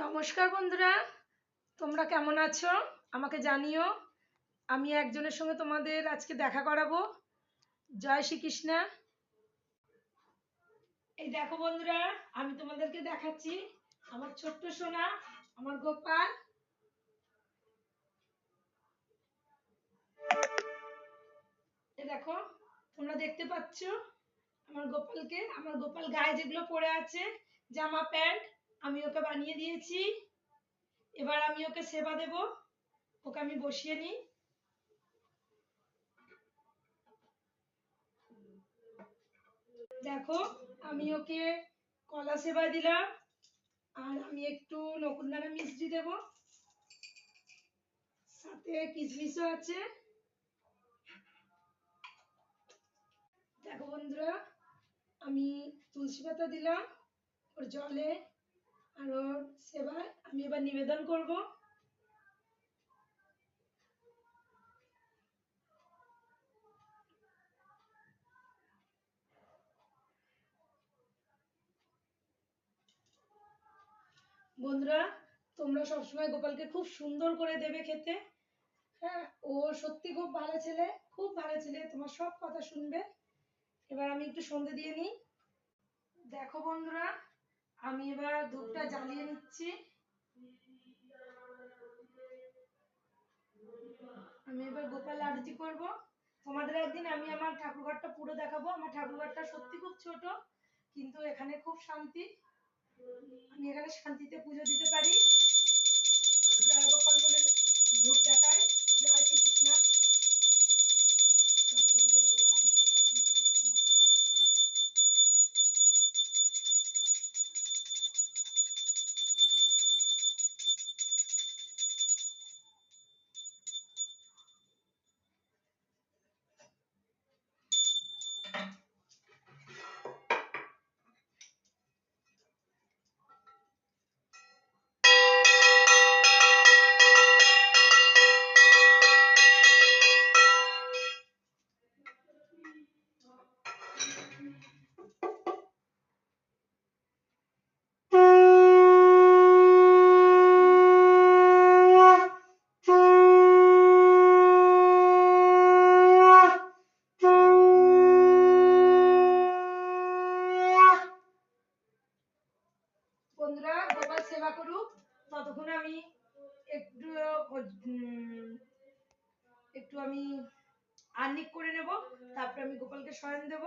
নমস্কার বন্ধুরা, তোমরা কেমন আছো আমাকে জানিও। আমি একজনের সঙ্গে তোমাদের আজকে দেখা করাবো। জয় শ্রীকৃষ্ণ। এই দেখো বন্ধুরা, আমি তোমাদেরকে দেখাচ্ছি আমার ছোট্ট সোনা, আমার গোপাল। এই দেখো, তোমরা দেখতে পাচ্ছ আমার গোপালকে। আমার গোপাল গায়ে যেগুলো পরে আছে জামা প্যান্ট, আমি ওকে বানিয়ে দিয়েছি। এবার আমি ওকে সেবা দেব। ওকে আমি বসিয়ে নিই। দেখো, আমি ওকে কলা সেবা দিলাম, আর আমি একটু নকুনদানা মিষ্টি দেব, সাথে কিশমিশও আছে। দেখো বন্ধুরা, আমি তুলসী পাতা দিলাম ওর জলে আর ওর সেবায়। আমি এবার নিবেদন করব। বন্ধুরা, তোমরা সবসময় গোপালকে খুব সুন্দর করে দেবে খেতে। হ্যাঁ, ও সত্যি খুব ভালো ছেলে, খুব ভালো ছেলে, তোমার সব কথা শুনবে। এবার আমি একটু সন্ধে দিয়ে নিই। দেখো বন্ধুরা, আমি এবার ধূপটা জ্বালিয়ে নিচ্ছি। আমি এবার গোপাল আরতি করব। তোমাদের একদিন আমি আমার ঠাকুরঘরটা পুরো দেখাবো। আমার ঠাকুরঘরটা সত্যি খুব ছোট, কিন্তু এখানে খুব শান্তি। আমি এখানে শান্তিতে পুজো দিতে পারি। জয় গোপাল বলে ধূপ দেখায়। জয় শ্রীকৃষ্ণ। বন্ধুরা, গোপাল সেবা করুক, ততক্ষণ আমি একটু একটু আমি আর্নিক করে নেব। তারপরে আমি গোপালকে শয়ন দেব।